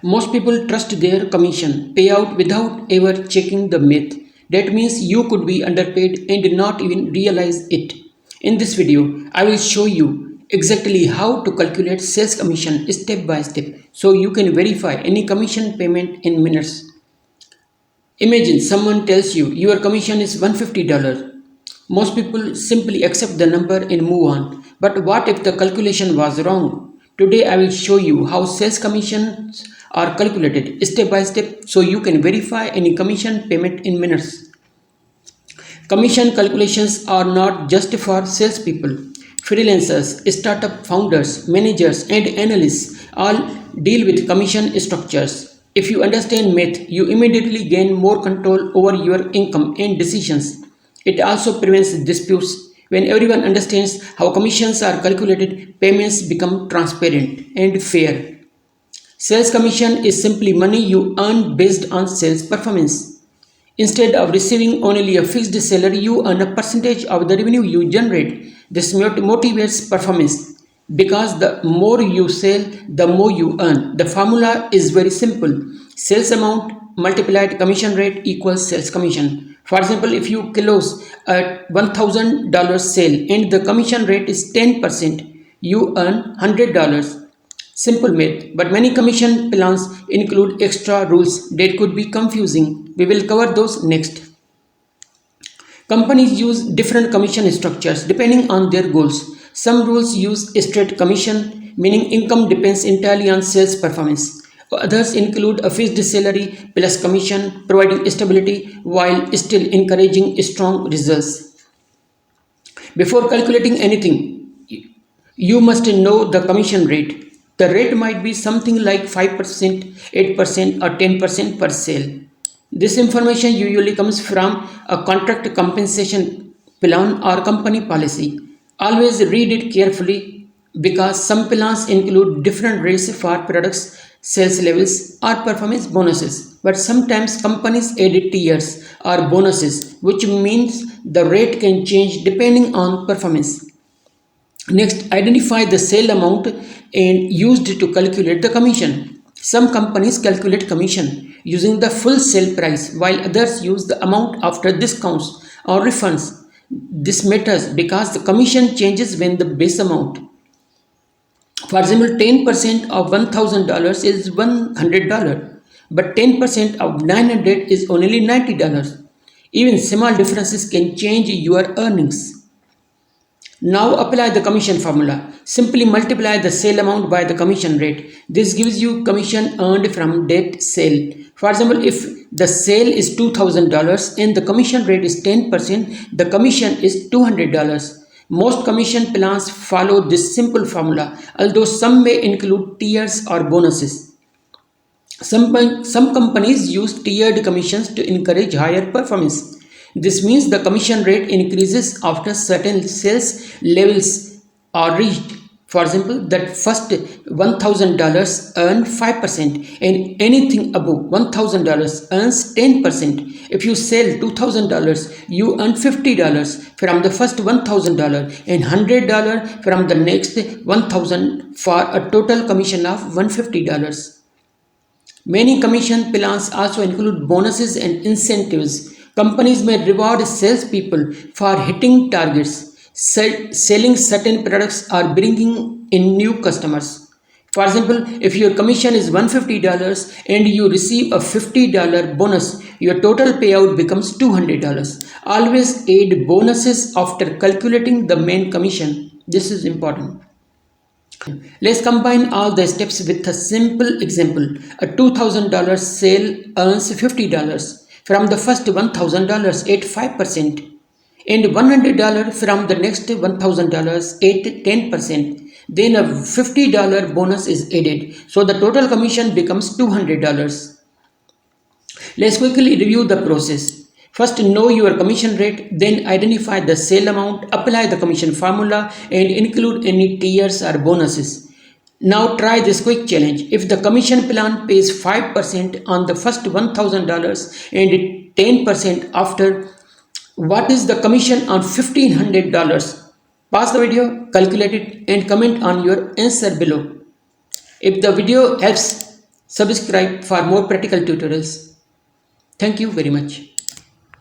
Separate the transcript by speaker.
Speaker 1: Most people trust their commission payout without ever checking the myth. That means you could be underpaid and not even realize it. In this video, I will show you exactly how to calculate sales commission step by step so you can verify any commission payment in minutes. Imagine someone tells you your commission is $150. Most people simply accept the number and move on. But what if the calculation was wrong? Today I will show you how sales commissions are calculated step by step so you can verify any commission payment in minutes. Commission calculations are not just for salespeople. Freelancers, startup founders, managers, and analysts all deal with commission structures. If you understand math, you immediately gain more control over your income and decisions. It also prevents disputes. When everyone understands how commissions are calculated, payments become transparent and fair. Sales commission is simply money you earn based on sales performance. Instead of receiving only a fixed salary, you earn a percentage of the revenue you generate. This motivates performance because the more you sell, the more you earn. The formula is very simple. Sales amount multiplied commission rate equals sales commission. For example, if you close a $1,000 sale and the commission rate is 10%, you earn $100. Simple math, but many commission plans include extra rules that could be confusing. We will cover those next. Companies use different commission structures depending on their goals. Some rules use straight commission, meaning income depends entirely on sales performance. Others include a fixed salary plus commission, providing stability while still encouraging strong results. Before calculating anything, you must know the commission rate. The rate might be something like 5%, 8%, or 10% per sale. This information usually comes from a contract compensation plan or company policy. Always read it carefully because some plans include different rates for products, sales levels, or performance bonuses. But sometimes companies add tiers or bonuses, which means the rate can change depending on performance. Next, identify the sale amount and used to calculate the commission. Some companies calculate commission using the full sale price while others use the amount after discounts or refunds. This matters because the commission changes when the base amount. For example, 10% of $1,000 is $100, but 10% of 900 is only $90. Even small differences can change your earnings. Now apply the commission formula. Simply multiply the sale amount by the commission rate. This gives you commission earned from that sale. For example, if the sale is $2,000 and the commission rate is 10%, the commission is $200. Most commission plans follow this simple formula, although some may include tiers or bonuses. Some companies use tiered commissions to encourage higher performance. This means the commission rate increases after certain sales levels are reached. For example, that first $1,000 earn 5% and anything above $1,000 earns 10%. If you sell $2,000, you earn $50 from the first $1,000 and $100 from the next $1,000 for a total commission of $150. Many commission plans also include bonuses and incentives. Companies may reward salespeople for hitting targets, selling certain products, or bringing in new customers. For example, if your commission is $150 and you receive a $50 bonus, your total payout becomes $200. Always add bonuses after calculating the main commission. This is important. Let's combine all the steps with a simple example. A $2,000 sale earns $50 from the first $1,000 at 5% and $100 from the next $1,000 at 10%. Then a $50 bonus is added, so the total commission becomes $200. Let's quickly review the process. First, know your commission rate, then identify the sale amount, apply the commission formula, and include any tiers or bonuses. Now try this quick challenge. If the commission plan pays 5% on the first $1,000 and 10% after, what is the commission on $1,500? Pause the video, calculate it, and comment on your answer below. If the video helps, Subscribe for more practical tutorials. Thank you very much.